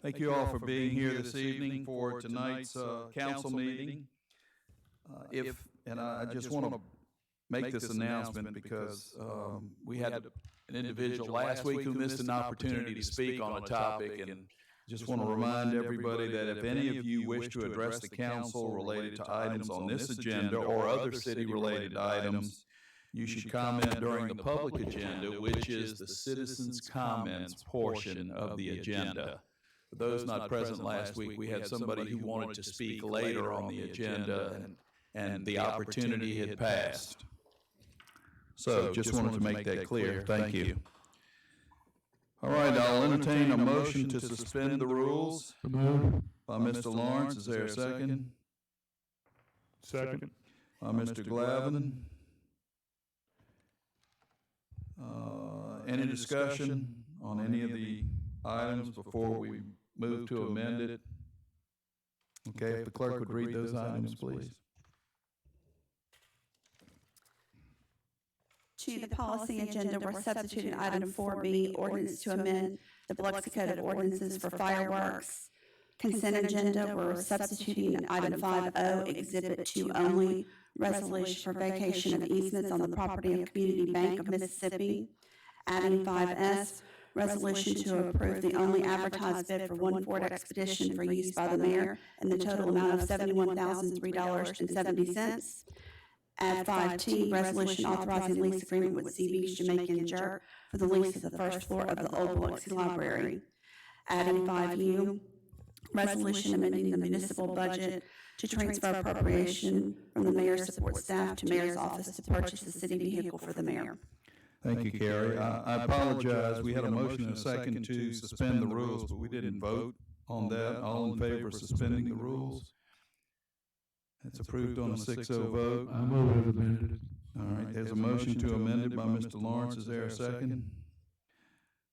Thank you all for being here this evening for tonight's council meeting. I just want to make this announcement because we had an individual last week who missed an opportunity to speak on a topic, and just want to remind everybody that if any of you wish to address the council related to items on this agenda or other city-related items, you should comment during the public agenda, which is the citizens' comments portion of the agenda. For those not present last week, we had somebody who wanted to speak later on the agenda, and the opportunity had passed. So just wanted to make that clear. Thank you. All right, I'll entertain a motion to suspend the rules by Mr. Lawrence. Is there a second? Second. By Mr. Glavin. Any discussion on any of the items before we move to amend it? Okay, if the clerk would read those items, please. To the policy agenda, we're substituting item 4B, ordinance to amend the Biloxi Code of Ordinances for fireworks. Consent agenda, we're substituting item 5O, exhibit 2 only, resolution for vacation of easements on the property of Community Bank of Mississippi. Adding 5S, resolution to approve the only advertised bid for one Ford Expedition for use by the mayor in the total amount of $71,003.70. Add 5T, resolution authorizing lease agreement with CB's Jamaican Jerk for the lease of the first floor of the old Biloxi Library. Adding 5U, resolution amending the municipal budget to transfer appropriation from the mayor's support staff to mayor's office to purchase a city vehicle for the mayor. Thank you, Carrie. I apologize. We had a motion and a second to suspend the rules, but we didn't vote on that. All in favor of suspending the rules? It's approved on a 6-0 vote. I move as amended. All right, there's a motion to amend it by Mr. Lawrence. Is there a second?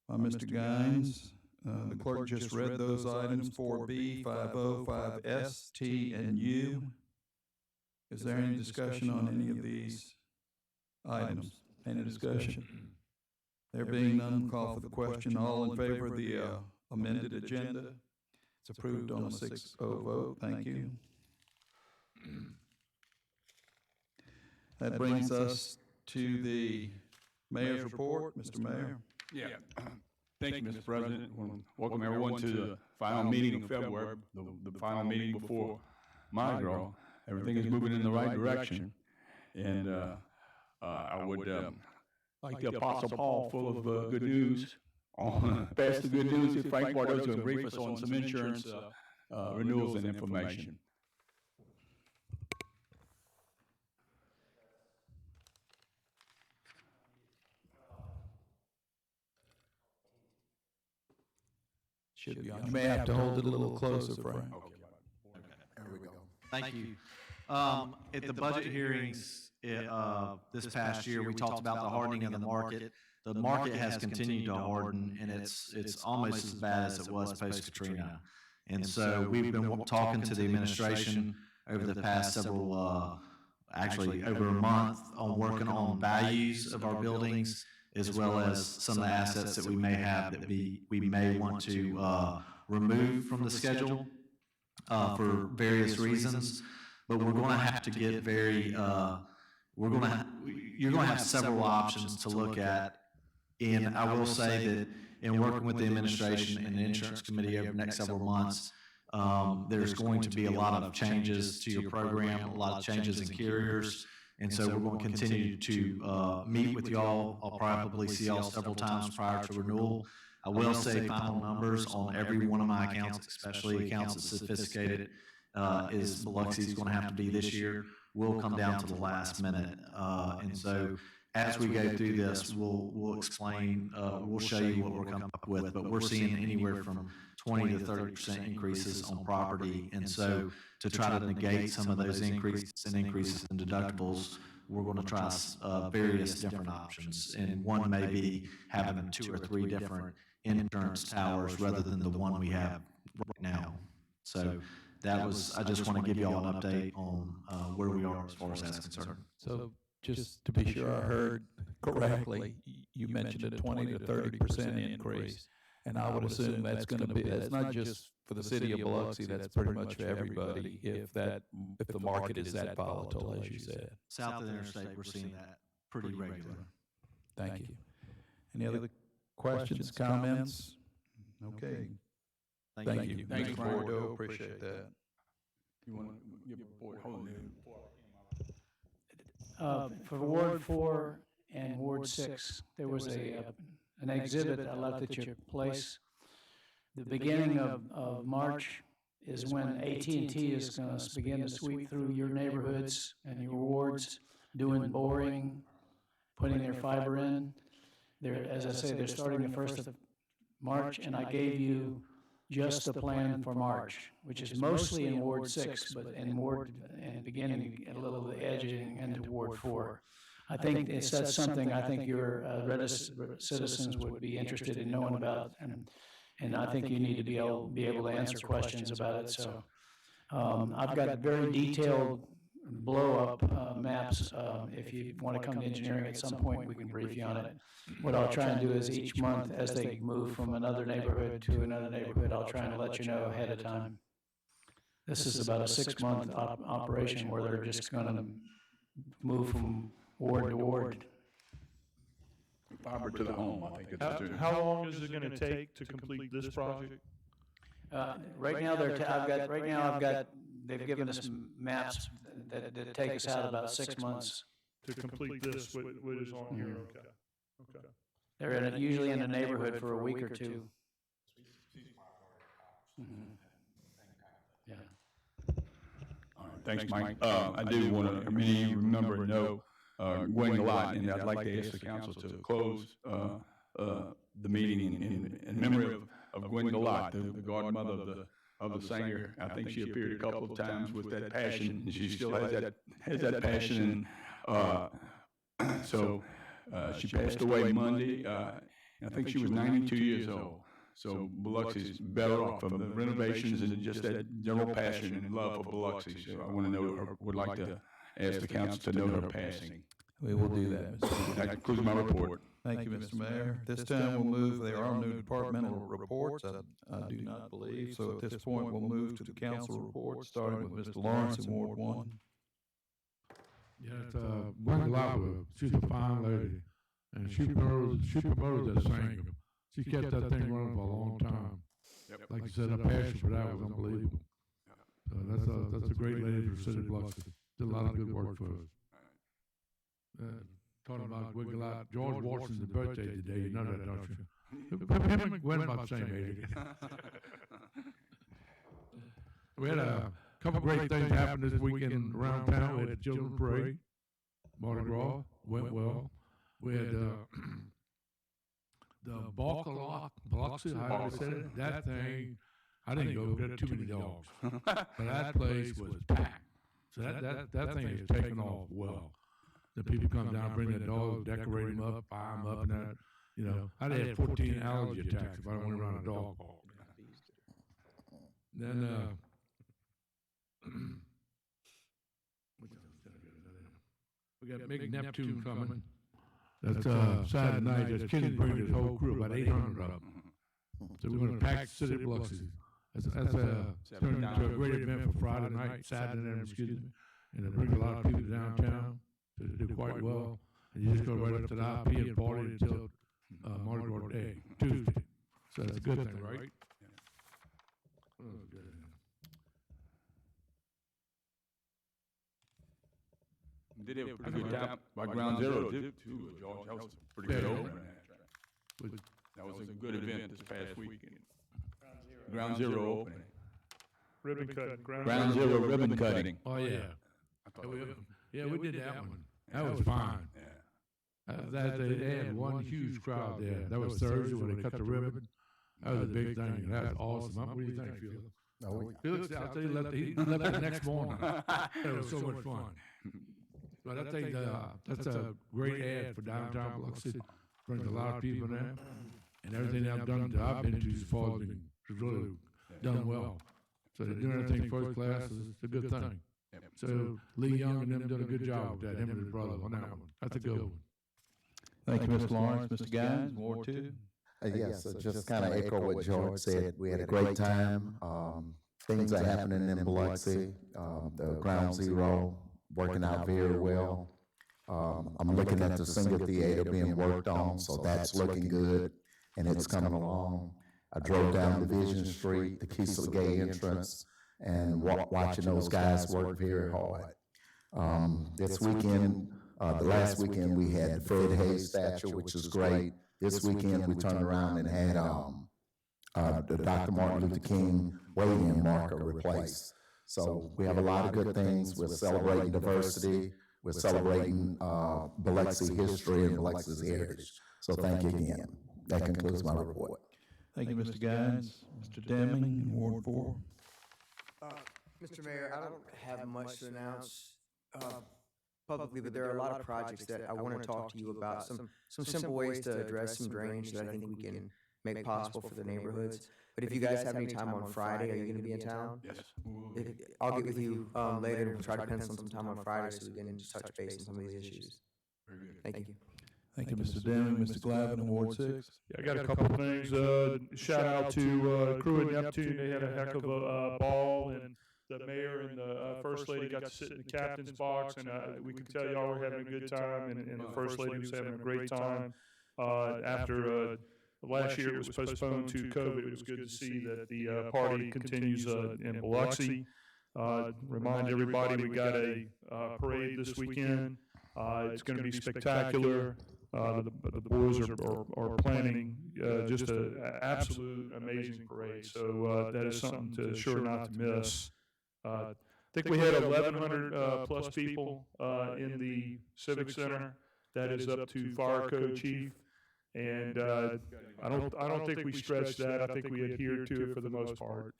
By Mr. Gaines. The clerk just read those items, 4B, 5O, 5S, T, and U. Is there any discussion on any of these items? Any discussion? There being none, call for the question. All in favor of the amended agenda? It's approved on a 6-0 vote. Thank you. That brings us to the mayor's report. Mr. Mayor. Yeah. Thank you, Mr. President. Welcome everyone to the final meeting of February, the final meeting before Mardi Gras. Everything is moving in the right direction. And I would like the Apostle Paul, full of good news, pass the good news to Frank Cardozo and brief us on some insurance renewals and information. Should be on. You may have to hold it a little closer, Frank. Okay. There we go. Thank you. At the budget hearings this past year, we talked about the hardening of the market. The market has continued to harden, and it's almost as bad as it was post-Katrina. And so we've been talking to the administration over the past several, actually over a month, on working on values of our buildings, as well as some of the assets that we may have that we may want to remove from the schedule for various reasons. But we're going to have to get you're going to have several options to look at. And I will say that in working with the administration and the insurance committee over the next several months, there's going to be a lot of changes to your program, a lot of changes in carriers. And so we're going to continue to meet with y'all. I'll probably see y'all several times prior to renewal. I will say final numbers on every one of my accounts, especially accounts that's sophisticated, is Biloxi's going to have to be this year, will come down to the last minute. And so as we go through this, we'll explain, we'll show you what we're coming up with, but we're seeing anywhere from 20 to 30% increases on property. And so to try to negate some of those increases in deductibles, we're going to try various different options. And one may be having 2 or 3 different insurance towers rather than the one we have right now. So that was, I just want to give you all an update on where we are as far as that's concerned. So just to be sure I heard correctly, you mentioned a 20 to 30% increase. And I would assume that's gonna be, that's not just for the city of Biloxi, that's pretty much for everybody, if the market is that volatile, as you said. South of the interstate, we're seeing that pretty regular. Thank you. Any other questions, comments? Okay, thank you. Thanks, Mr. Mark. Bordeaux, appreciate that. You want to give a report? Hold on. For Ward 4 and Ward 6, there was an exhibit I left at your place. The beginning of March is when AT&T is going to begin to sweep through your neighborhoods and your wards, doing boring, putting their fiber in. As I say, they're starting the 1st of March, and I gave you just the plan for March, which is mostly in Ward 6, but and beginning a little of the edging into Ward 4. I think that's something I think your citizens would be interested in knowing about, and I think you need to be able to answer questions about it. So I've got very detailed blow-up maps. If you want to come to engineering at some point, we can brief you on it. What I'll try and do is each month, as they move from another neighborhood to another neighborhood, I'll try and let you know ahead of time. This is about a 6-month operation where they're just going to move from ward to ward. Fiber to the home, I think it's How long is it gonna take to complete this project? Right now, they've given us maps that take us out about 6 months. To complete this, what is on here, okay. They're usually in a neighborhood for a week or two. Mm-hmm. Yeah. All right, thanks, Mike. I do want to, many of you remember and know, going a lot, and I'd like to ask the council to close the meeting in memory of Gwen Galot, the godmother of the singer. I think she appeared a couple of times with that passion, and she still has that passion. So she passed away Monday. I think she was 92 years old. So Biloxi's better off from the renovations and just that general passion and love for Biloxi. So I want to know, or would like to ask the council to note her passing. We will do that, Mr. Chairman. That concludes my report. Thank you, Mr. Mayor. This time we'll move, there are no departmental reports, I do not believe. So at this point, we'll move to the council reports, starting with Mr. Lawrence in Ward 1. Yeah, it's Gwen Galot. She's a fine lady, and she promoted that singer. She kept that thing running for a long time. Yep. Like you said, her passion for that was unbelievable. So that's a great lady for the city of Biloxi. Did a lot of good work for us. Talking about Gwen Galot, George Washington's birthday today. You know that, don't you? Him and Gwen about the same age. We had a couple great things happen this weekend around town. We had the children's parade, Mardi Gras, went well. We had the Biloxi, however they said it, that thing, I didn't go, there were too many dogs. But that place was packed. So that thing is taken off well. The people come down, bring their dogs, decorate them up, fire them up, and that. You know, I'd had 14 allergy attacks if I went around a dog park. Then, we got Big Neptune coming. That's Saturday night. There's kids bringing his whole crew, about 800 of them. So we're going to pack the city of Biloxi. That's turned into a great event for Friday night, Saturday night, excuse me. And it brings a lot of people downtown to do quite well. And you just go right up to the IP and party until Mardi Gras Day, Tuesday. So that's a good thing, right? Oh, good. Did have a pretty good time by Ground Zero, too, George. That was a pretty good opening. That was a good event this past weekend. Ground Zero opening. Ribbon cutting, Ground Zero ribbon cutting. Oh, yeah. We did that one. That was fine. They had one huge crowd there. That was Thursday when they cut the ribbon. That was a big thing. That's awesome. What do you think, Felix? Felix, I'll tell you, he left the next morning. It was so much fun. But I think that's a great ad for downtown Biloxi. Brings a lot of people there. And everything I've been to so far has really done well. So they're doing everything first class. It's a good thing. So Lee Young and them did a good job with that, him and his brother on that one. That's a good one. Thank you, Mr. Lawrence. Mr. Guines, Ward 2. Yes, just kind of echo what George said. We had a great time. Things are happening in Biloxi. The Ground Zero working out very well. I'm looking at the single theater being worked on, so that's looking good, and it's coming along. I drove down Division Street, the Kiesel Gay entrance, and watching those guys work very hard. This weekend, the last weekend, we had the Fred Hayes statue, which is great. This weekend, we turned around and had the Dr. Martin Luther King weigh-in marker replaced. So we have a lot of good things. We're celebrating diversity. We're celebrating Biloxi history and Biloxi's heritage. So thank you again. That concludes my report. Thank you, Mr. Guines. Mr. Deming, in Ward 4. Mr. Mayor, I don't have much to announce publicly, but there are a lot of projects that I want to talk to you about. Some simple ways to address some drainage that I think we can make possible for the neighborhoods. But if you guys have any time on Friday, are you going to be in town? Yes. I'll get with you later and we'll try to pencil some time on Friday so we can just touch base on some of these issues. Very good. Thank you. Thank you, Mr. Deming. Mr. Glavine, in Ward 6. Yeah, I got a couple of things. Shout out to crew at Neptune. They had a heck of a ball, and the mayor and the first lady got to sit in the captain's box, and we could tell y'all were having a good time, and the first lady was having a great time. After last year it was postponed to COVID, it was good to see that the party continues in Biloxi. Remind everybody we got a parade this weekend. It's going to be spectacular. The boys are planning just an absolute amazing parade. So that is something to sure not to miss. I think we had 1,100 plus people in the Civic Center. That is up to Fire Code Chief. And I don't think we stretched that. I think we adhered to it for the most part.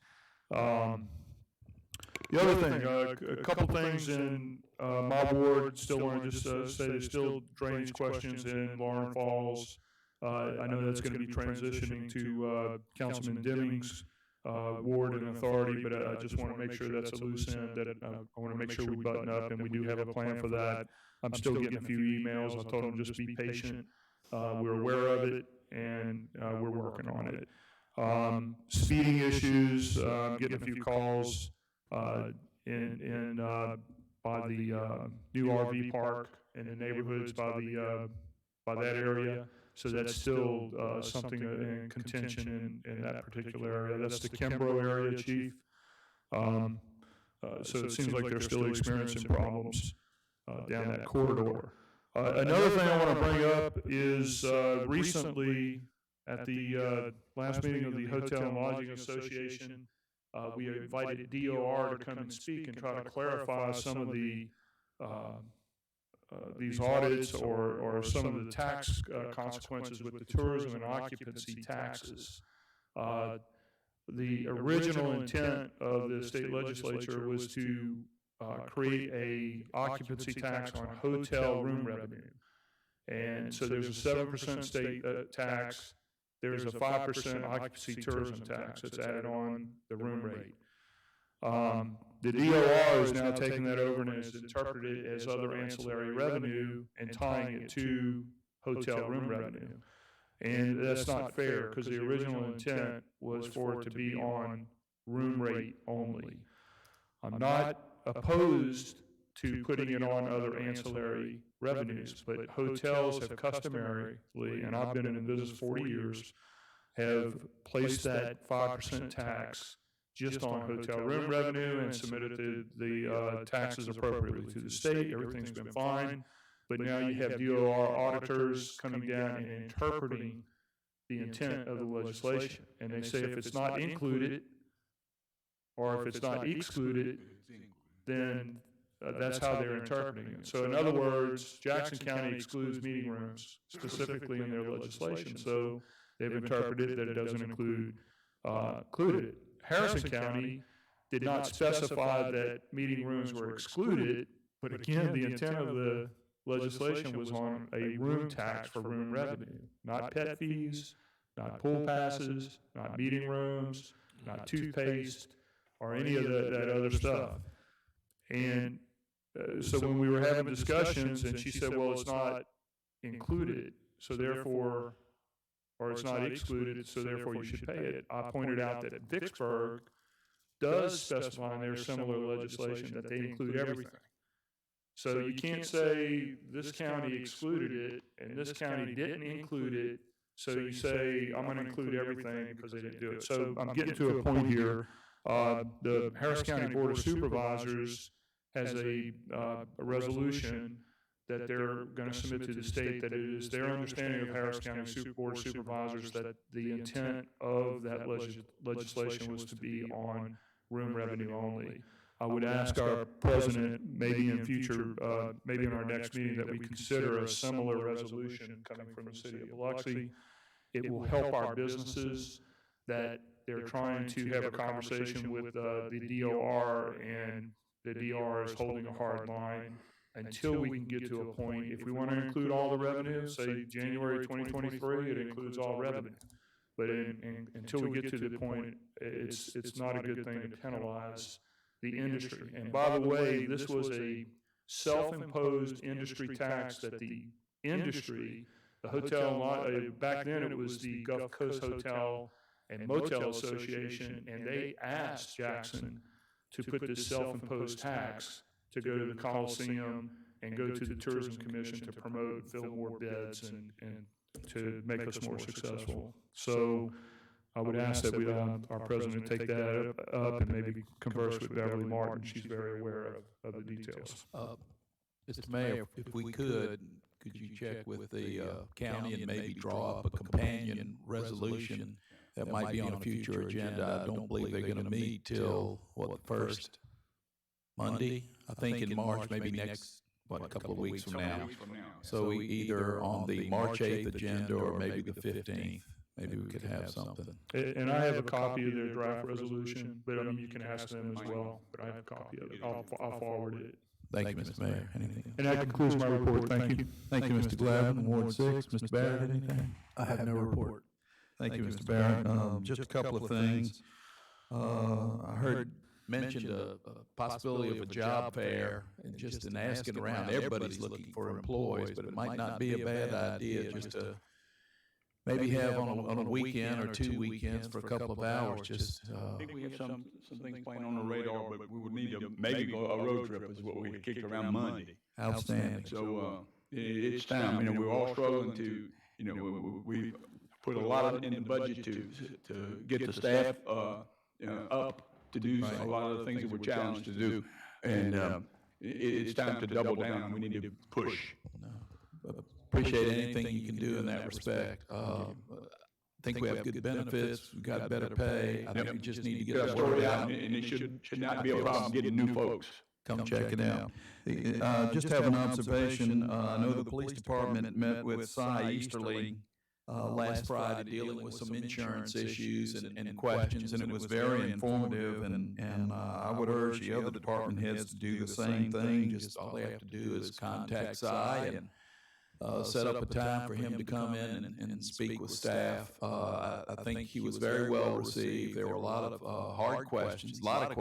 The other thing, a couple things in my ward. Still want to just say there's still drainage questions in Lauren Falls. I know that's going to be transitioning to Councilman Deming's ward and authority, but I just want to make sure that's a loose end. That I want to make sure we button up, and we do have a plan for that. I'm still getting a few emails. I told them just be patient. We're aware of it, and we're working on it. Speeding issues, getting a few calls by the new RV park in the neighborhoods by that area. So that's still something in contention in that particular area. That's the Kimbrough area, Chief. So it seems like they're still experiencing problems down that corridor. Another thing I want to bring up is recently at the last meeting of the Hotel and Lodging Association, we invited DOR to come and speak and try to clarify some of the these audits or some of the tax consequences with the tourism and occupancy taxes. The original intent of the state legislature was to create a occupancy tax on hotel room revenue. And so there's a 7% state tax. There's a 5% occupancy tourism tax that's added on the room rate. The DOR is now taking that over and has interpreted it as other ancillary revenue and tying it to hotel room revenue. And that's not fair because the original intent was for it to be on room rate only. I'm not opposed to putting it on other ancillary revenues, but hotels have customarily, and I've been in the business 40 years, have placed that 5% tax just on hotel room revenue and submitted the taxes appropriately to the state. Everything's been fine, but now you have DOR auditors coming down and interpreting the intent of the legislation, and they say if it's not included or if it's not excluded, then that's how they're interpreting it. So in other words, Jackson County excludes meeting rooms specifically in their legislation. So they've interpreted that it doesn't include it. Harrison County did not specify that meeting rooms were excluded, but again, the intent of the legislation was on a room tax for room revenue, not pet fees, not pool passes, not meeting rooms, not toothpaste, or any of that other stuff. And so when we were having discussions, and she said, well, it's not included, so therefore or it's not excluded, so therefore you should pay it. I pointed out that Vicksburg does specify in their similar legislation that they include everything. So you can't say this county excluded it and this county didn't include it, so you say, I'm gonna include everything because they didn't do it. So I'm getting to a point here. The Harris County Board of Supervisors has a resolution that they're gonna submit to the state, that it is their understanding of Harris County Board of Supervisors that the intent of that legislation was to be on room revenue only. I would ask our president, maybe in future, maybe in our next meeting, that we consider a similar resolution coming from the city of Biloxi. It will help our businesses that they're trying to have a conversation with the DOR, and the DOR is holding a hard line until we can get to a point. If we want to include all the revenue, say January 2023, it includes all revenue. But until we get to the point, it's not a good thing to penalize the industry. And by the way, this was a self-imposed industry tax that the industry, the hotel, back then it was the Gulf Coast Hotel and Motel Association, and they asked Jackson to put this self-imposed tax to go to the Coliseum and go to the Tourism Commission to promote and fill more beds and to make us more successful. So I would ask that our president take that up and maybe converse with Beverly Martin. She's very aware of the details. Mr. Mayor, if we could you check with the county and maybe draw up a companion resolution that might be on a future agenda? I don't believe they're going to meet till, the first Monday? I think in March, maybe next, a couple of weeks from now. So either on the March 8th agenda or maybe the 15th. Maybe we could have something. And I have a copy of their draft resolution, but I mean, you can ask them as well, but I have a copy of it. I'll forward it. Thank you, Mr. Mayor. Anything? And that concludes my report. Thank you. Thank you, Mr. Glavin. Ward 6, Mr. Barrett, anything? I have no report. Thank you, Mr. Barrett. Just a couple of things. I heard mentioned a possibility of a job fair, and just in asking around, everybody's looking for employees, but it might not be a bad idea just to maybe have on a weekend or 2 weekends for a couple of hours. Just I think we have some things playing on the radar, but we would need to maybe go a road trip is what we kicked around Monday. Outstanding. So it's time. We're all struggling to. We put a lot in the budget to get the staff up to do a lot of the things that we're challenged to do, and it's time to double down. We need to push. Appreciate anything you can do in that respect. I think we have good benefits. We've got better pay. I think we just need to get the word out. And it should not be a problem getting new folks. Come check it out. Just have an observation. I know the police department met with Cy Easterly last Friday dealing with some insurance issues and questions, and it was very informative, and I would urge the other department heads to do the same thing. Just all they have to do is contact Cy and set up a time for him to come in and speak with staff. I think he was very well received. There were a lot of hard questions, a lot of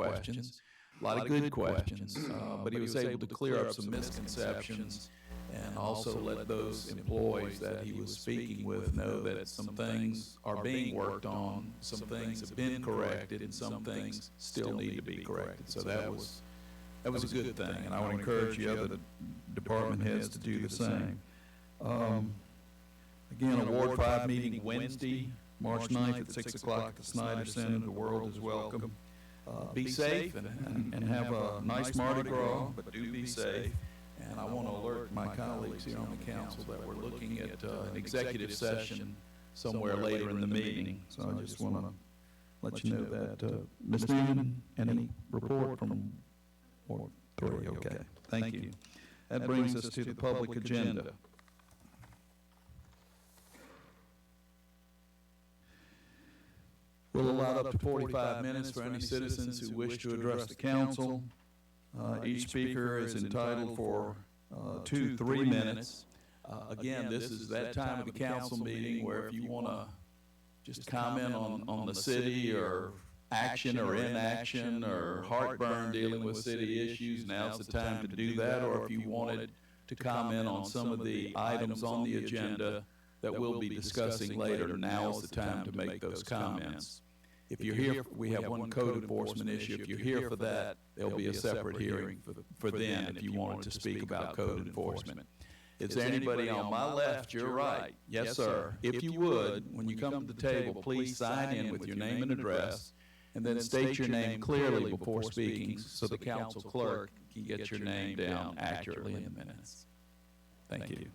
good questions, but he was able to clear up some misconceptions and also let those employees that he was speaking with know that some things are being worked on, some things have been corrected, and some things still need to be corrected. So that was a good thing, and I would encourage the other department heads to do the same. Again, a Ward 5 meeting Wednesday, March 9th at 6 o'clock at the Snyder Center. The world is welcome. Be safe and have a nice Mardi Gras, but do be safe. And I want to alert my colleagues here on the council that we're looking at an executive session somewhere later in the meeting. So I just want to let you know that. Ms. Newman, any report from Ward 3? Okay, thank you. That brings us to the public agenda. We'll allow up to 45 minutes for any citizens who wish to address the council. Each speaker is entitled for 2 to 3 minutes. Again, this is that time of the council meeting where if you want to just comment on the city or action or inaction or heartburn dealing with city issues, now's the time to do that. Or if you wanted to comment on some of the items on the agenda, that we'll be discussing later. Now is the time to make those comments. If you're here, we have one code enforcement issue. If you're here for that, there'll be a separate hearing for then if you wanted to speak about code enforcement. Is there anybody on my left, your right? Yes, sir. If you would, when you come to the table, please sign in with your name and address, and then state your name clearly before speaking so the council clerk can get your name down accurately in the minutes. Thank you.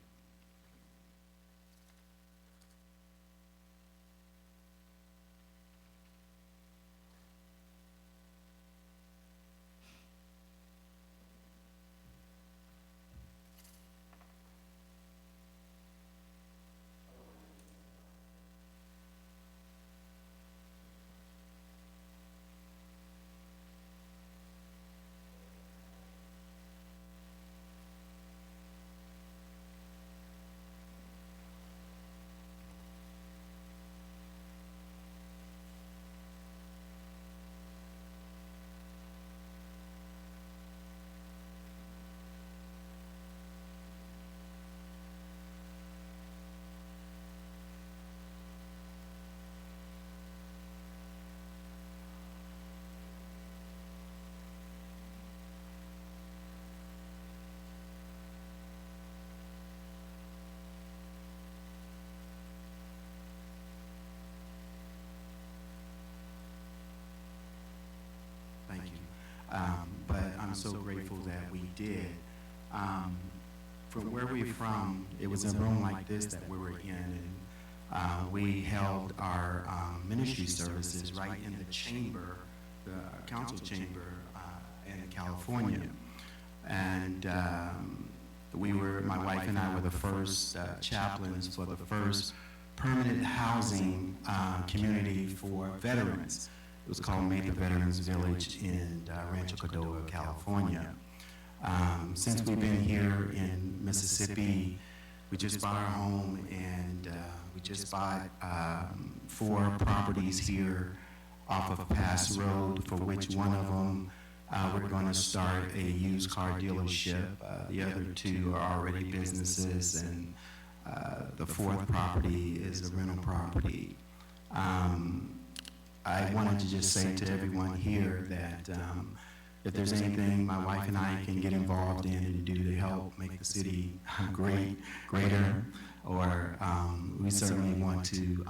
Thank you. But I'm so grateful that we did. From where we're from, it was a room like this that we were in, and we held our ministry services right in the chamber, the council chamber in California. And my wife and I were the first chaplains for the first permanent housing community for veterans. It was called Made the Veterans Village in Rancho Cordova, California. Since we've been here in Mississippi, we just bought our home, and we just bought 4 properties here off of Pass Road, for which one of them we're going to start a used car dealership. The other 2 are already businesses, and the 4th property is a rental property. I wanted to just say to everyone here that if there's anything my wife and I can get involved in and do to help make the city greater, or we certainly want to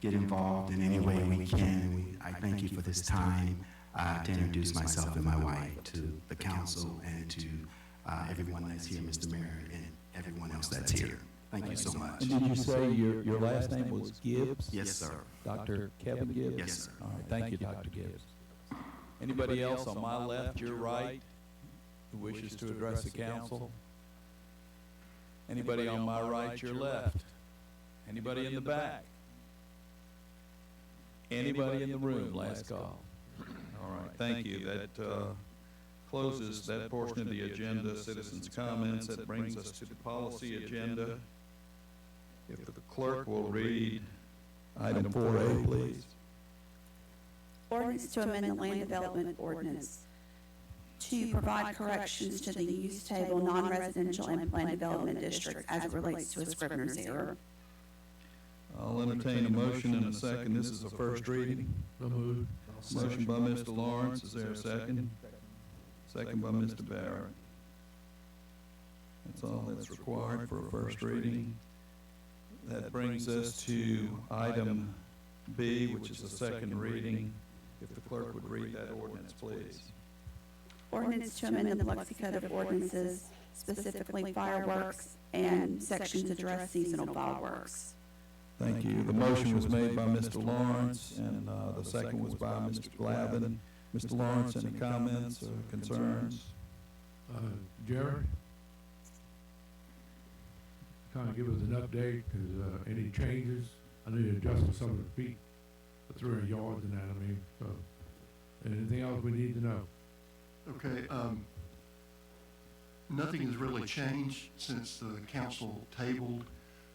get involved in any way we can. I thank you for this time to introduce myself and my wife to the council and to everyone that's here, Mr. Mayor, and everyone else that's here. Thank you so much. And did you say your last name was Gibbs? Yes, sir. Dr. Kevin Gibbs? Yes, sir. All right, thank you, Dr. Gibbs. Anybody else on my left, your right, who wishes to address the council? Anybody on my right, your left? Anybody in the back? Anybody in the room? Last call. All right, thank you. That closes that portion of the agenda, citizens' comments. That brings us to the policy agenda. If the clerk will read item 4A, please. Ordinance to amend the land development ordinance to provide corrections to the use table non-residential and planned development districts as it relates to a Scrivener's error. I'll entertain a motion in a second. This is a first reading. So moved. Motion by Mr. Lawrence. Is there a second? Second by Mr. Barrett. That's all that's required for a first reading. That brings us to item B, which is a second reading. If the clerk would read that ordinance, please. Ordinance to amend the Biloxi Code of Ordinances, specifically fireworks and sections address seasonal fireworks. Thank you. The motion was made by Mr. Lawrence, and the second was by Mr. Glavin. Mr. Lawrence, any comments or concerns? Jared? Kind of give us an update, because any changes, I need to adjust some of the feet, the 300 yards and that, I mean, so, anything else we need to know? Okay, nothing has really changed since the council tabled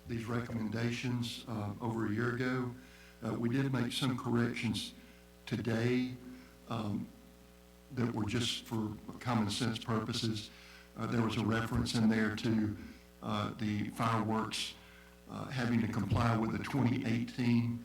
these recommendations over a year ago. We did make some corrections today that were just for common sense purposes. There was a reference in there to the fireworks having to comply with the 2018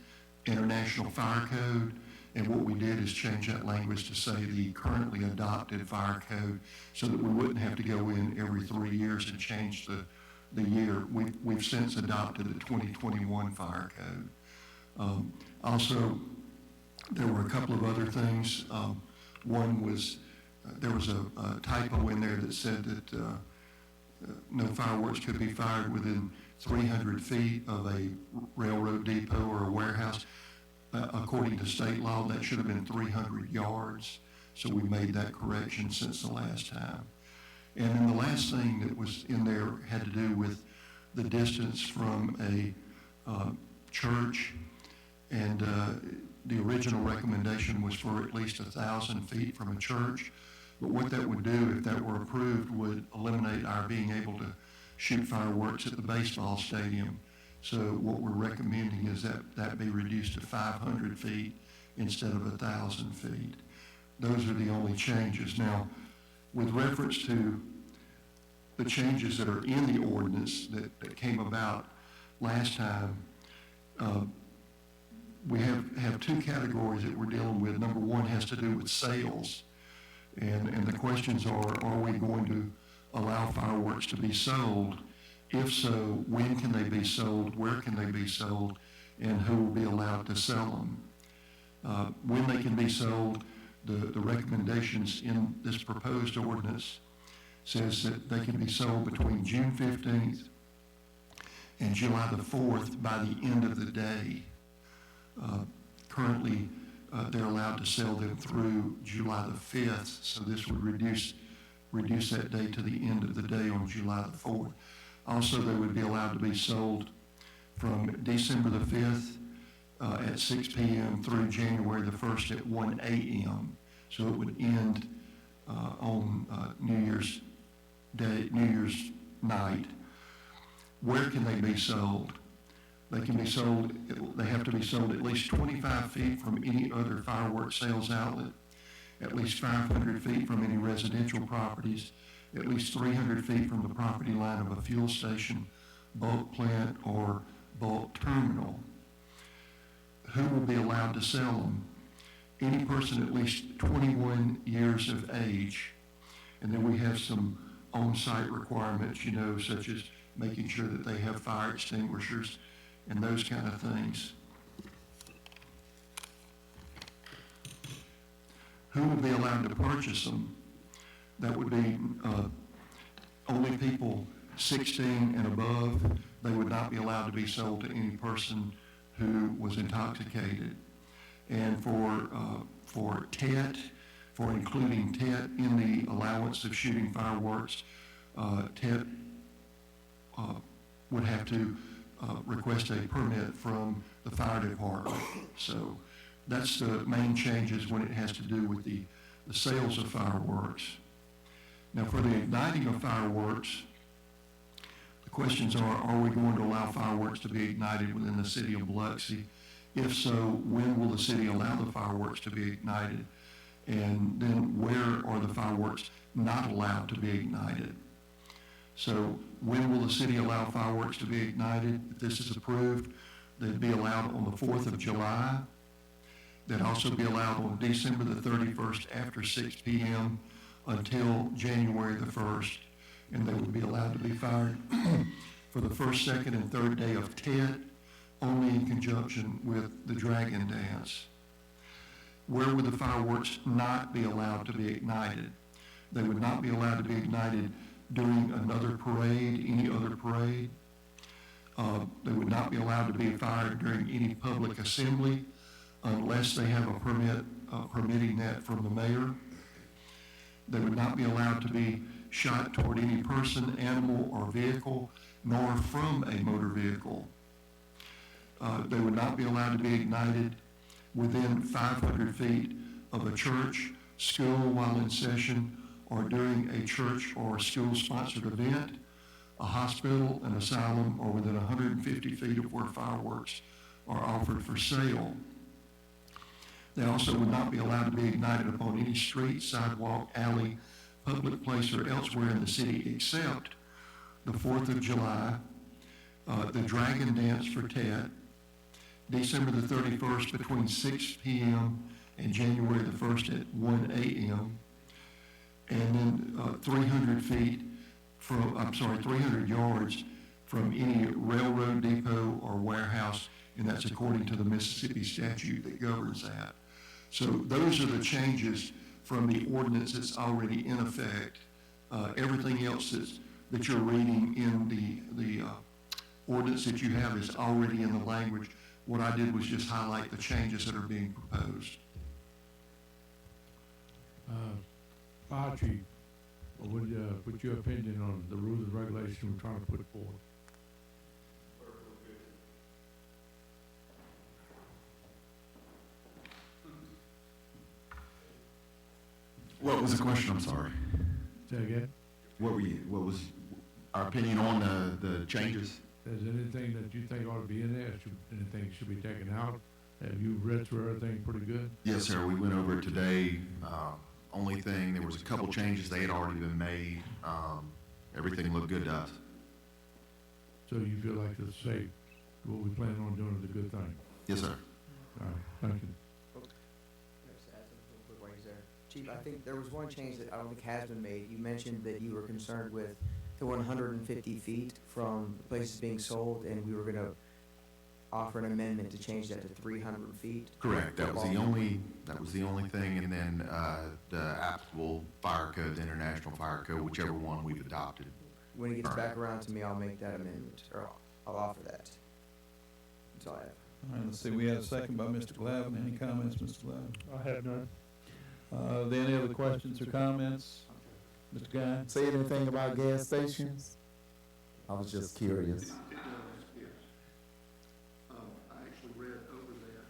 International Fire Code. And what we did is change that language to say the currently adopted fire code so that we wouldn't have to go in every 3 years and change the year. We've since adopted the 2021 fire code. Also, there were a couple of other things. One was there was a typo in there that said that no fireworks could be fired within 300 feet of a railroad depot or a warehouse. According to state law, that should have been 300 yards. So we made that correction since the last time. And then the last thing that was in there had to do with the distance from a church. And the original recommendation was for at least 1,000 feet from a church. But what that would do, if that were approved, would eliminate our being able to shoot fireworks at the baseball stadium. So what we're recommending is that that be reduced to 500 feet instead of 1,000 feet. Those are the only changes. Now, with reference to the changes that are in the ordinance that came about last time, we have two categories that we're dealing with. Number one has to do with sales. And the questions are we going to allow fireworks to be sold? If so, when can they be sold? Where can they be sold? And who will be allowed to sell them? When they can be sold, the recommendations in this proposed ordinance says that they can be sold between June 15th and July the 4th by the end of the day. Currently, they're allowed to sell them through July the 5th, so this would reduce that day to the end of the day on July the 4th. Also, they would be allowed to be sold from December the 5th at 6 p.m. through January the 1st at 1 a.m. So it would end on New Year's Day, New Year's night. Where can they be sold? They can be sold, they have to be sold at least 25 feet from any other fireworks sales outlet, at least 500 feet from any residential properties, at least 300 feet from the property line of a fuel station, bulk plant, or bulk terminal. Who will be allowed to sell them? Any person at least 21 years of age. And then we have some on-site requirements, such as making sure that they have fire extinguishers and those kind of things. Who will be allowed to purchase them? That would be only people 16 and above. They would not be allowed to be sold to any person who was intoxicated. And for TET, for including TET in the allowance of shooting fireworks, TET would have to request a permit from the fire department. So that's the main changes when it has to do with the sales of fireworks. Now, for the igniting of fireworks, the questions are we going to allow fireworks to be ignited within the city of Biloxi? If so, when will the city allow the fireworks to be ignited? And then where are the fireworks not allowed to be ignited? So when will the city allow fireworks to be ignited? If this is approved, they'd be allowed on the 4th of July. They'd also be allowed on December the 31st after 6 p.m. until January the 1st. And they would be allowed to be fired for the first, second, and third day of TET, only in conjunction with the dragon dance. Where would the fireworks not be allowed to be ignited? They would not be allowed to be ignited during another parade, any other parade. They would not be allowed to be fired during any public assembly unless they have a permit permitting that from the mayor. They would not be allowed to be shot toward any person, animal, or vehicle, nor from a motor vehicle. They would not be allowed to be ignited within 500 feet of a church, school while in session, or during a church or school-sponsored event, a hospital, an asylum, or within 150 feet of where fireworks are offered for sale. They also would not be allowed to be ignited upon any street, sidewalk, alley, public place, or elsewhere in the city except the 4th of July, the Dragon Dance for Tet, December the 31st between 6 p.m. and January the 1st at 1 a.m. And then 300 yards from any railroad depot or warehouse, and that's according to the Mississippi statute that governs that. So those are the changes from the ordinance that's already in effect. Everything else that you're reading in the ordinance that you have is already in the language. What I did was just highlight the changes that are being proposed. Fire Chief, what's your opinion on the rules and regulations we're trying to put forward? What was the question? I'm sorry. Say again? What was our opinion on the changes? Is there anything that you think ought to be in there? Anything should be taken out? Have you read through everything pretty good? Yes, sir. We went over it today. Only thing, there was a couple changes. They had already been made. Everything looked good to us. So you feel like it's safe? What we plan on doing is a good thing? Yes, sir. All right, thank you. Chief, I think there was one change that I don't think has been made. You mentioned that you were concerned with the 150 feet from places being sold, and we were going to offer an amendment to change that to 300 feet. Correct. That was the only thing, and then the applicable fire code, the international fire code, whichever one we've adopted. When it gets back around to me, I'll make that amendment, or I'll offer that. That's all I have. All right, let's see, we had a second by Mr. Glavin. Any comments, Mr. Glavin? I have none. Any other questions or comments? Mr. Guy? Say anything about gas stations? I was just curious. It does, yes. I actually read over that.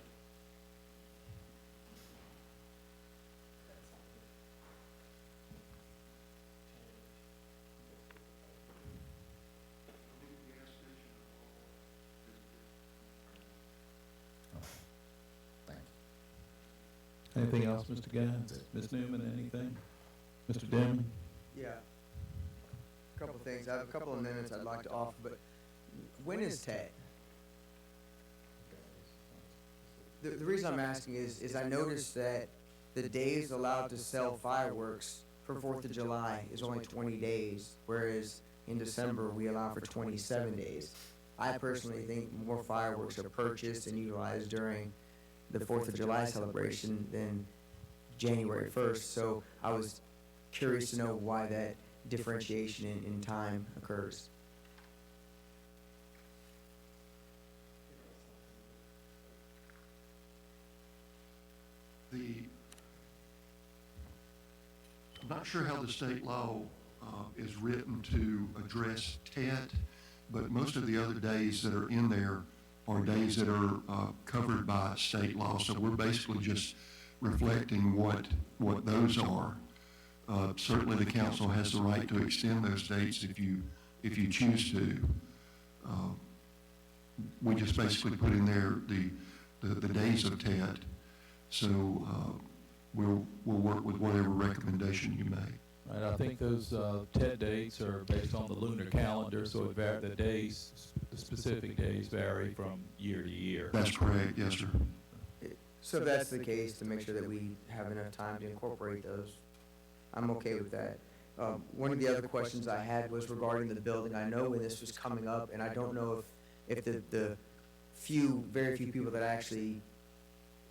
Anything else, Mr. Guy? Ms. Newman, anything? Mr. Deming? Yeah. A couple of things. I have a couple of amendments I'd like to offer, but when is TED? The reason I'm asking is I noticed that the days allowed to sell fireworks for 4th of July is only 20 days, whereas in December we allow for 27 days. I personally think more fireworks are purchased and utilized during the 4th of July celebration than January 1st, so I was curious to know why that differentiation in time occurs. I'm not sure how the state law is written to address TET, but most of the other days that are in there are days that are covered by state law. So we're basically just reflecting what those are. Certainly the council has the right to extend those dates if you choose to. We just basically put in there the days of TET. So we'll work with whatever recommendation you make. Right, I think those TED dates are based on the lunar calendar, so the specific days vary from year to year. That's correct, yes, sir. So if that's the case, to make sure that we have enough time to incorporate those, I'm okay with that. One of the other questions I had was regarding the building. I know when this was coming up, and I don't know if the very few people that actually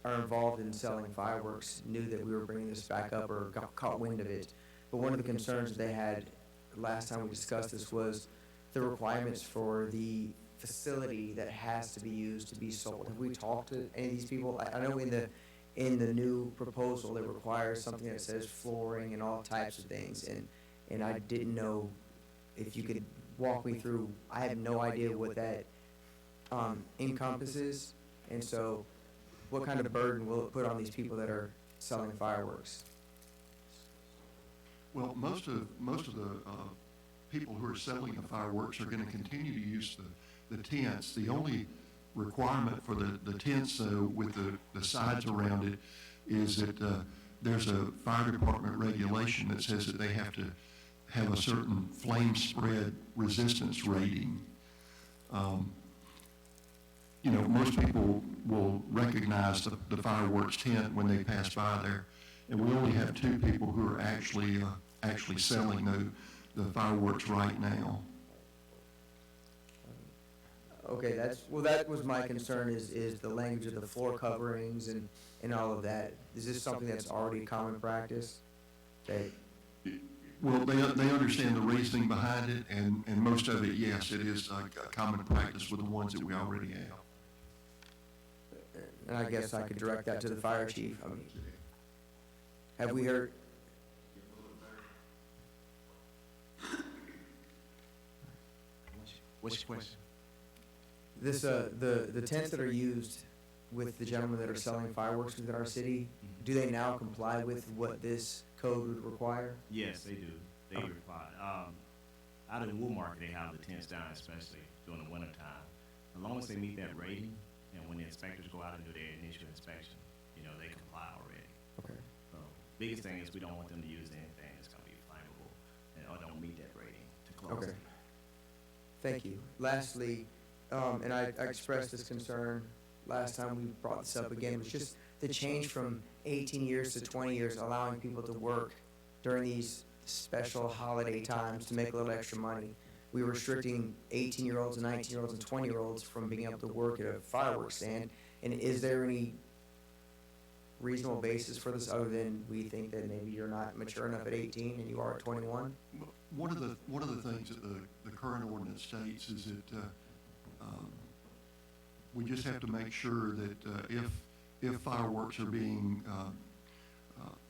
are involved in selling fireworks knew that we were bringing this back up or caught wind of it. But one of the concerns they had last time we discussed this was the requirements for the facility that has to be used to be sold. Have we talked to any of these people? I know in the new proposal it requires something that says flooring and all types of things, and I didn't know if you could walk me through. I have no idea what that encompasses, and so what kind of burden will it put on these people that are selling fireworks? Well, most of the people who are selling the fireworks are going to continue to use the tents. The only requirement for the tents, though, with the sides around it, is that there's a fire department regulation that says that they have to have a certain flame spread resistance rating. You know, most people will recognize the fireworks tent when they pass by there. And we only have 2 people who are actually selling the fireworks right now. Okay, that was my concern is the language of the floor coverings and all of that. Is this something that's already common practice? Well, they understand the reasoning behind it, and most of it, yes, it is a common practice with the ones that we already have. And I guess I could direct that to the fire chief. I mean, have we heard? What's your question? This, the tents that are used with the gentlemen that are selling fireworks within our city, do they now comply with what this code would require? Yes, they do. They reply. Out in Wool Market, they have the tents down, especially during the winter time. As long as they meet that rating, and when the inspectors go out and do their initial inspection, you know, they comply already. Okay. So, biggest thing is we don't want them to use anything that's gonna be flammable, or don't meet that rating to close. Okay. Thank you. Lastly, and I expressed this concern last time we brought this up again, was just the change from 18 years to 20 years, allowing people to work during these special holiday times to make a little extra money. We were restricting 18-year-olds and 19-year-olds and 20-year-olds from being able to work at a fireworks stand. And is there any reasonable basis for this other than we think that maybe you're not mature enough at 18 and you are at 21? One of the things that the current ordinance states is that we just have to make sure that if fireworks are being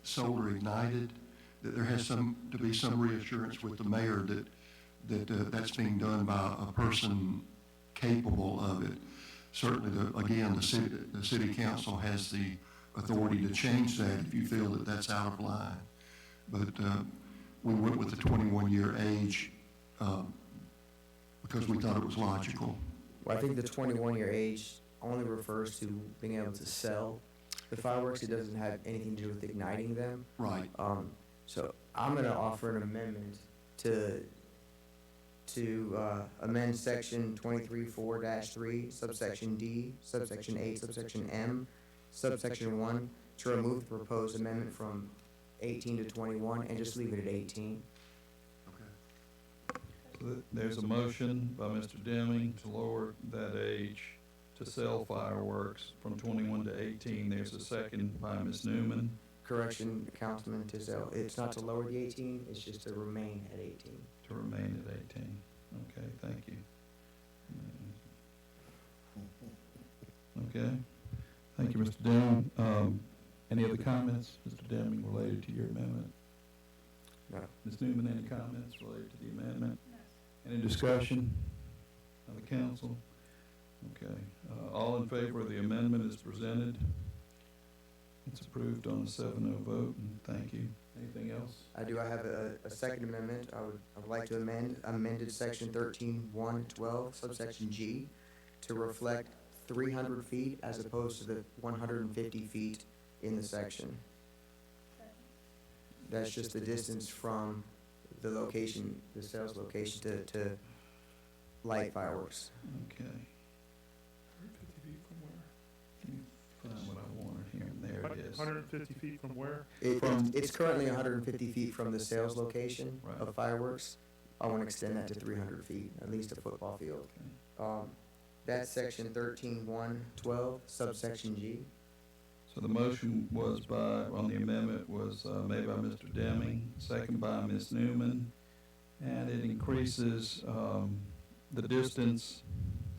sold or ignited, that there has to be some reassurance with the mayor that that's being done by a person capable of it. Certainly, the city council has the authority to change that if you feel that that's out of line. But we went with the 21-year age because we thought it was logical. Well, I think the 21-year age only refers to being able to sell the fireworks. It doesn't have anything to do with igniting them. Right. So I'm going to offer an amendment to amend section 23-4-3, subsection D, subsection 8, subsection M, subsection 1, to remove the proposed amendment from 18 to 21 and just leave it at 18. So there's a motion by Mr. Deming to lower that age to sell fireworks from 21 to 18. There's a second by Ms. Newman. Correction, Councilman Tisdale, it's not to lower the 18, it's just to remain at 18. To remain at 18. Okay, thank you. Okay, thank you, Mr. Deming. Any other comments, Mr. Deming, related to your amendment? No. Ms. Newman, any comments related to the amendment? No. Any discussion of the council? Okay, all in favor of the amendment as presented? It's approved on a 7-0 vote, and thank you. Anything else? I do. I have a second amendment. I would like to amended section 13-1-12, subsection G, to reflect 300 feet as opposed to the 150 feet in the section. That's just the distance from the location, the sales location to light fireworks. Okay. 150 feet from where? Find what I wanted here, and there it is. 150 feet from where? It's currently 150 feet from the sales location of fireworks. I want to extend that to 300 feet, at least a football field. That's section 13-1-12, subsection G. So the motion was on the amendment was made by Mr. Deming, second by Ms. Newman, and it increases the distance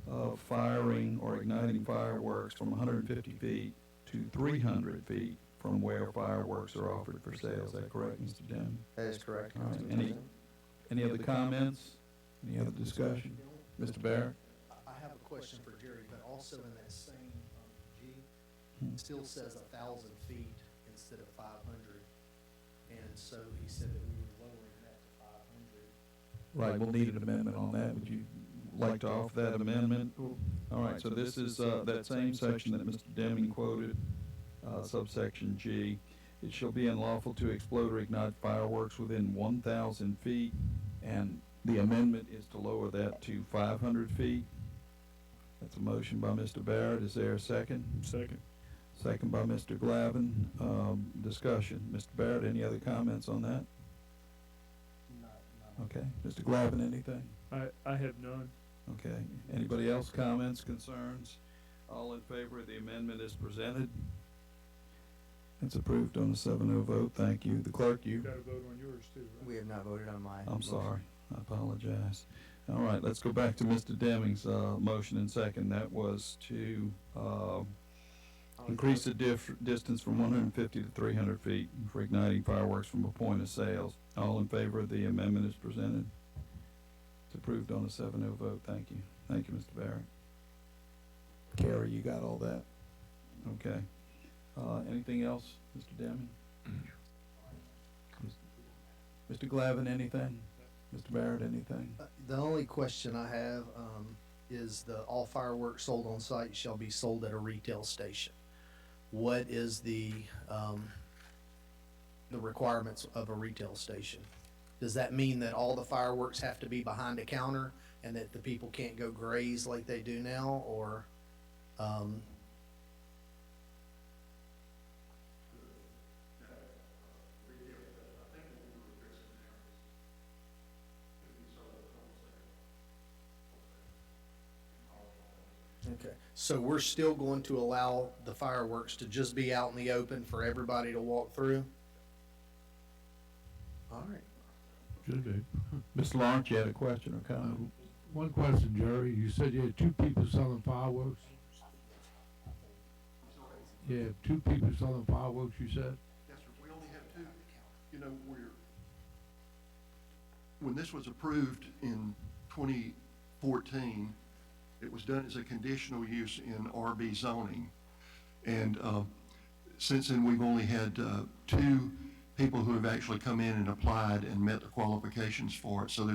of firing or igniting fireworks from 150 feet to 300 feet from where fireworks are offered for sale. Is that correct, Mr. Deming? That is correct. All right. Any other comments? Any other discussion? Mr. Barrett? I have a question for Jerry, but also in that same G, it still says 1,000 feet instead of 500. And so he said that we were lowering that to 500. Right, we'll need an amendment on that. Would you like to offer that amendment? All right, so this is that same section that Mr. Deming quoted, subsection G. It shall be unlawful to explode or ignite fireworks within 1,000 feet, and the amendment is to lower that to 500 feet. That's a motion by Mr. Barrett. Is there a second? Second. Second by Mr. Glavin. Discussion. Mr. Barrett, any other comments on that? Okay. Mr. Glavin, anything? I have none. Okay. Anybody else comments, concerns? All in favor of the amendment as presented? It's approved on a 7-0 vote. Thank you. The clerk, You you. got to vote on yours too, right? We have not voted on mine. I'm sorry. I apologize. All right, let's go back to Mr. Deming's motion and second. That was to increase the distance from 150 to 300 feet for igniting fireworks from a point of sales. All in favor of the amendment as presented? It's approved on a 7-0 vote. Thank you. Thank you, Mr. Barrett. Carrie, you got all that? Okay. Anything else, Mr. Deming? Mr. Glavin, anything? Mr. Barrett, anything? The only question I have, is all fireworks sold on site shall be sold at a retail station. What is the requirements of a retail station? Does that mean that all the fireworks have to be behind a counter and that the people can't go graze like they do now, or, okay, so we're still going to allow the fireworks to just be out in the open for everybody to walk through? All right. Should be. Mr. Lawrence, you had a question or comment? One question, Jerry. You said you had 2 people selling fireworks? Yeah, 2 people selling fireworks, you said? Yes, sir, we only have 2. You know, when this was approved in 2014, it was done as a conditional use in RB zoning. And since then, we've only had 2 people who have actually come in and applied and met the qualifications for it. So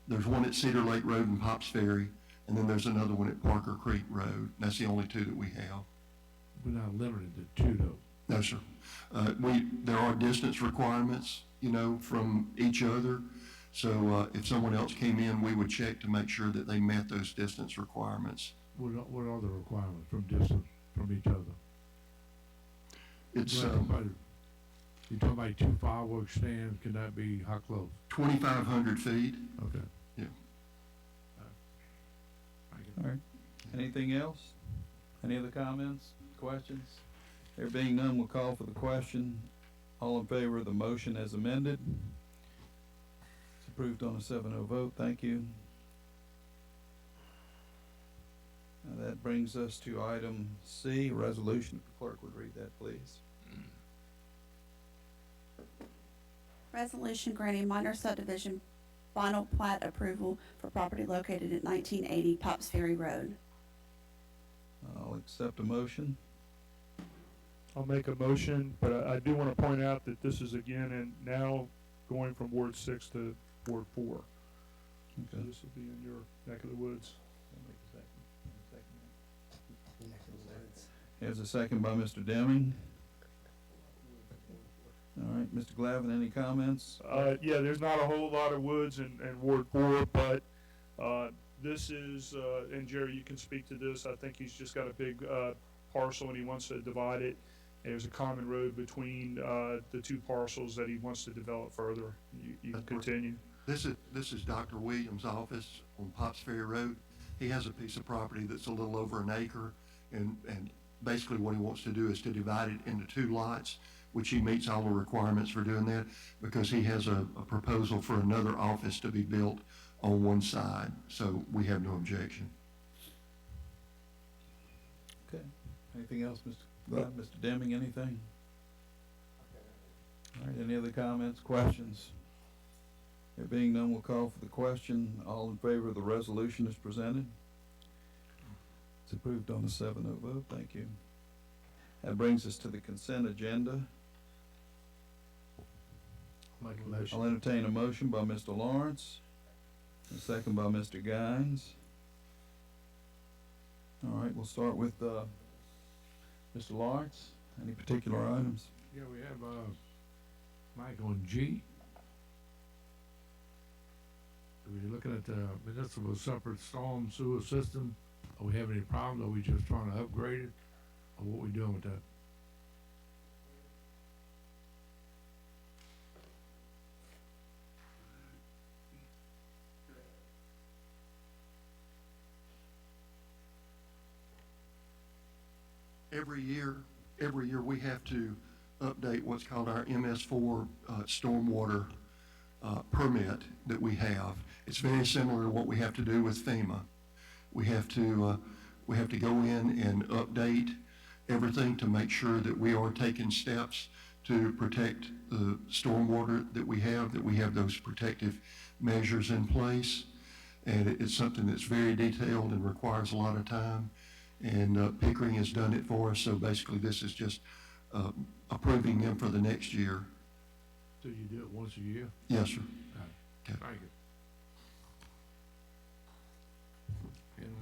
there's one at Cedar Lake Road and Pops Ferry, and then there's another one at Parker Creek Road. That's the only 2 that we have. We're not limited to 2, though. No, sir. There are distance requirements, you know, from each other. So if someone else came in, we would check to make sure that they met those distance requirements. What are the requirements from distance from each other? It's You're talking about 2 fireworks stands. Can that be how close? 2,500 feet. Okay. Yeah. All right. Anything else? Any other comments, questions? There being none, we'll call for the question. All in favor of the motion as amended? It's approved on a 7-0 vote. Thank you. Now that brings us to item C, resolution. If the clerk would read that, please. Resolution granting minor subdivision final plat approval for property located at 1980 Pops Ferry Road. I'll accept a motion. I'll make a motion, but I do want to point out that this is again and now going from Ward 6 to Ward 4. So Okay. this will be in your neck of the woods. Here's a second by Mr. Deming. All right, Mr. Glavin, any comments? Yeah, there's not a whole lot of woods in Ward 4, but this is, and Jerry, you can speak to this. I think he's just got a big parcel and he wants to divide it. There's a common road between the 2 parcels that he wants to develop further. You can continue. This is Dr. Williams' office on Pops Ferry Road. He has a piece of property that's a little over an acre, and basically what he wants to do is to divide it into 2 lots, which he meets all the requirements for doing that, because he has a proposal for another office to be built on one side, so we have no objection. Okay. Anything else, Mr. Glavin? Mr. Deming, anything? All right, any other comments, questions? There being none, we'll call for the question. All in favor of the resolution as presented? It's approved on a 7-0 vote. Thank you. That brings us to the consent agenda. Make a motion. I'll entertain a motion by Mr. Lawrence, a second by Mr. Guines. All right, we'll start with Mr. Lawrence. Any particular items? Yeah, we have Mike on G. We're looking at the municipal separate storm sewer system Are we having any problems? Are we just trying to upgrade it? Or what we doing with that? Every year we have to update what's called our MS4 stormwater permit that we have. It's very similar to what we have to do with FEMA. We have to go in and update everything to make sure that we are taking steps to protect the stormwater that we have those protective measures in place. And it's something that's very detailed and requires a lot of time. And Pickering has done it for us, so basically this is just approving them for the next year. So you do it once a year? Yes, sir. Okay. Thank you. And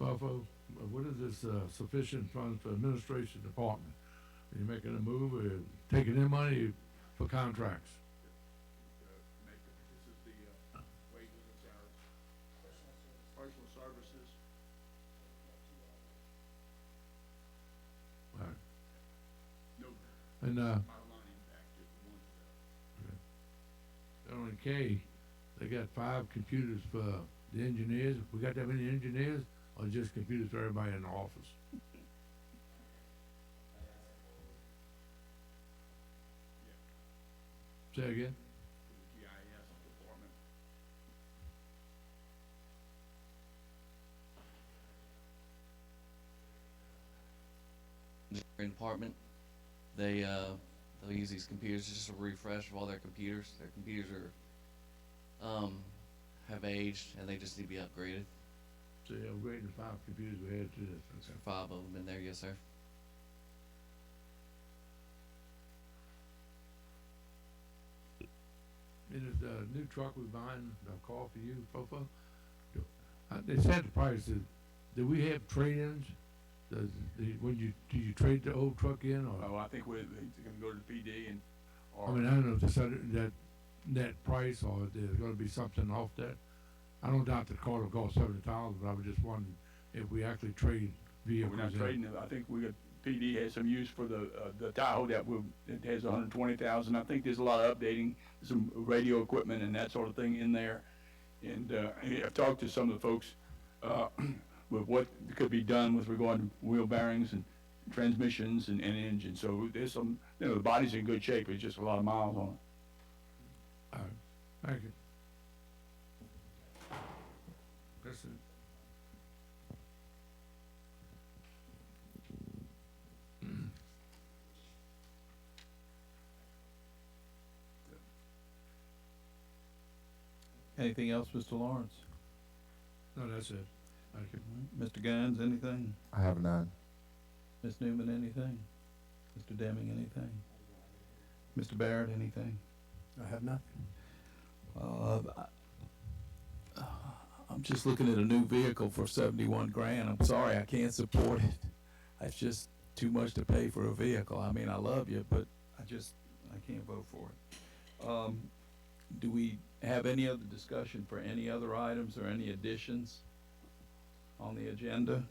Buffalo, what is this sufficient funds for administration department? Are you making a move or taking in money for contracts? This is the wages and salaries. Personal services. All right. No. And on K, they got 5 computers for the engineers. We got that many engineers, or just computers for everybody in the office? Say again? GIS department. Department, they'll use these computers just a refresh of all their computers. Their computers are have aged and they just need to be upgraded. So you're upgrading the 5 computers we had to this. So 5 of them in there, yes, sir. And the new truck we're buying, a call for you, Fofo. They said the price. Do we have trade-ins? Do you trade the old truck in, or? Oh, I think we're going to go to the PD and. I mean, I don't know if they said that net price or if there's going to be something off that. I don't doubt the car will cost $70,000, but I was just wondering if we actually trade vehicles. We're not trading it. I think PD has some use for the Tahoe it has 120,000. I think there's a lot of updating, some radio equipment and that sort of thing in there. And I've talked to some of the folks with what could be done with regard to wheel bearings and transmissions and engines. So there's some, the body's in good shape. It's just a lot of miles on it. All right. Thank you. That's it. Anything else, Mr. Lawrence? No, that's it. Thank you. Mr. Guines, anything? I have none. Ms. Newman, anything? Mr. Deming, anything? Mr. Barrett, anything? I have nothing. I'm just looking at a new vehicle for 71 grand. I'm sorry, I can't support it. It's just too much to pay for a vehicle. I mean, I love you, but I can't vote for it. Do we have any other discussion for any other items or any additions on the agenda?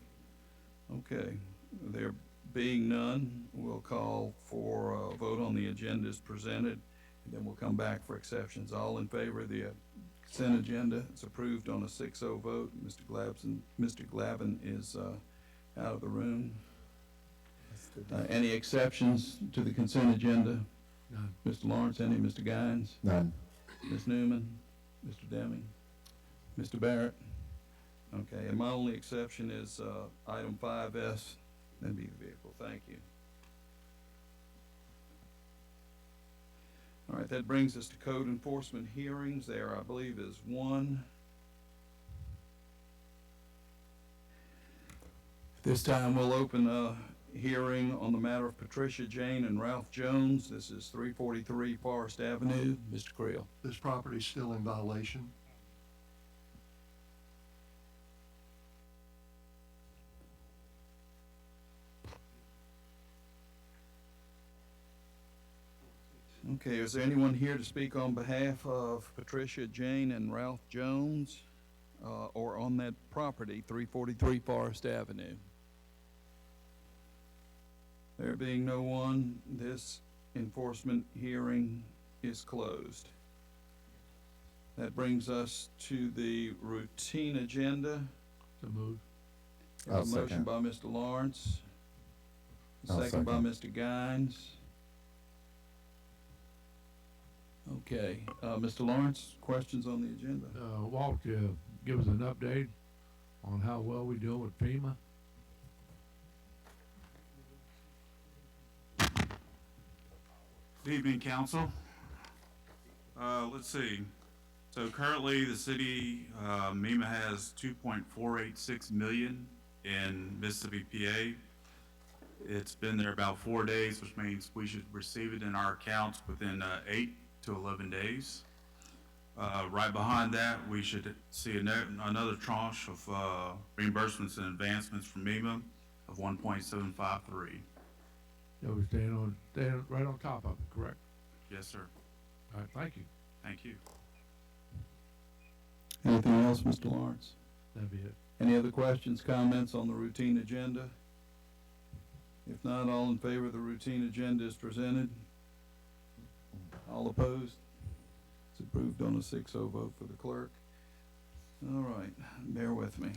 Okay, there being none, we'll call for a vote on the agenda as presented, and then we'll come back for exceptions. All in favor of the consent agenda? It's approved on a 6-0 vote. Mr. Glavin is out of the room. Any exceptions to the consent agenda? None. Mr. Lawrence, any? Mr. Guines? None. Ms. Newman? Mr. Deming? Mr. Barrett? Okay, and my only exception is item 5S, that'd be the vehicle. Thank you. All right, that brings us to code enforcement hearings. There, I believe, is one. This time we'll open a hearing on the matter of Patricia Jane and Ralph Jones. This is 343 Forest Avenue. Mr. Creel. This property is still in violation. Okay, is there anyone here to speak on behalf of Patricia Jane and Ralph Jones? or on that property, 343 Forest Avenue? There being no one, this enforcement hearing is closed. That brings us to the routine agenda. So moved. A motion by Mr. Lawrence, second by Mr. Guines. Okay, Mr. Lawrence, questions on the agenda? Walt, give us an update on how well we do with FEMA. Good evening, council. Let's see. So currently, the city, MEMA has 2.486 million in Mississippi, PA. It's been there about 4 days, which means we should receive it in our accounts within 8 to 11 days. Right behind that, we should see another tranche of reimbursements and advancements from MEMA of 1.753. So we're staying right on top of it, correct? Yes, sir. All right, thank you. Thank you. Anything else, Mr. Lawrence? That'd be it. Any other questions, comments on the routine agenda? If not, all in favor of the routine agenda is presented. All opposed? It's approved on a 6-0 vote for the clerk. All right, bear with me.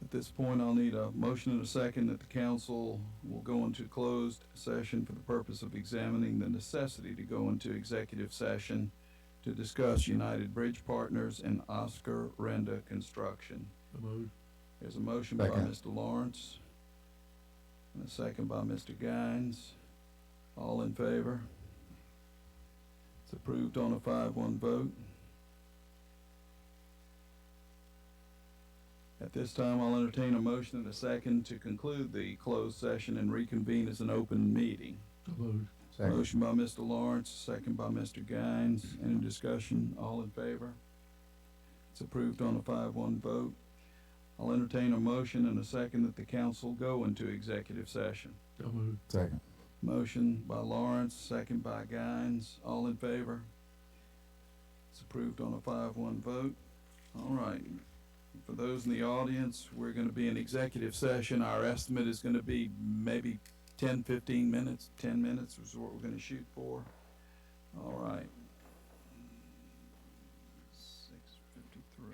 At this point, I'll need a motion and a second that the council will go into closed session for the purpose of examining the necessity to go into executive session to discuss United Bridge Partners and Oscar Renda Construction. So moved. There's a motion by Mr. Lawrence and a second by Mr. Guines. All in favor? It's approved on a 5-1 vote. At this time, I'll entertain a motion and a second to conclude the closed session and reconvene as an open meeting. So moved. Motion by Mr. Lawrence, second by Mr. Guines. Any discussion? All in favor? It's approved on a 5-1 vote. I'll entertain a motion and a second that the council go into executive session. So moved. Second. Motion by Lawrence, second by Guines. All in favor? It's approved on a 5-1 vote. All right. For those in the audience, we're going to be in executive session. Our estimate is going to be maybe 10, 15 minutes. 10 minutes is what we're going to shoot for. All right. 6:53.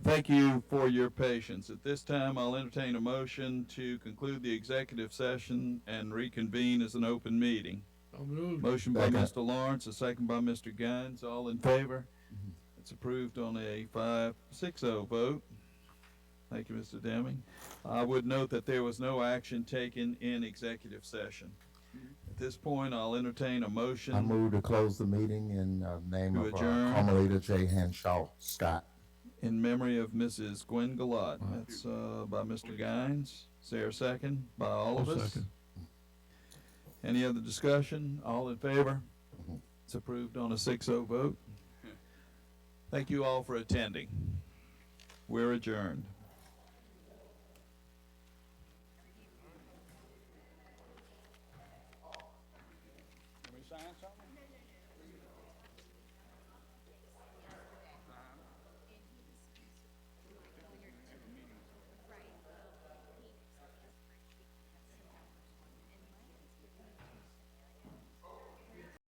Thank you for your patience. At this time, I'll entertain a motion to conclude the executive session and reconvene as an open meeting. Motion by Mr. Lawrence, a second by Mr. Guines. All in favor? It's approved on a 5-6-0 vote. Thank you, Mr. Deming. I would note that there was no action taken in executive session. At this point, I'll entertain a motion. I move to close the meeting in name To of adjourn. Carmelita J. Henshaw Scott. In memory of Mrs. Gwen Galot. That's by Mr. Guines. Is there a second? By all of us? Second. Any other discussion? All in favor? It's approved on a 6-0 vote. Thank you all for attending. We're adjourned.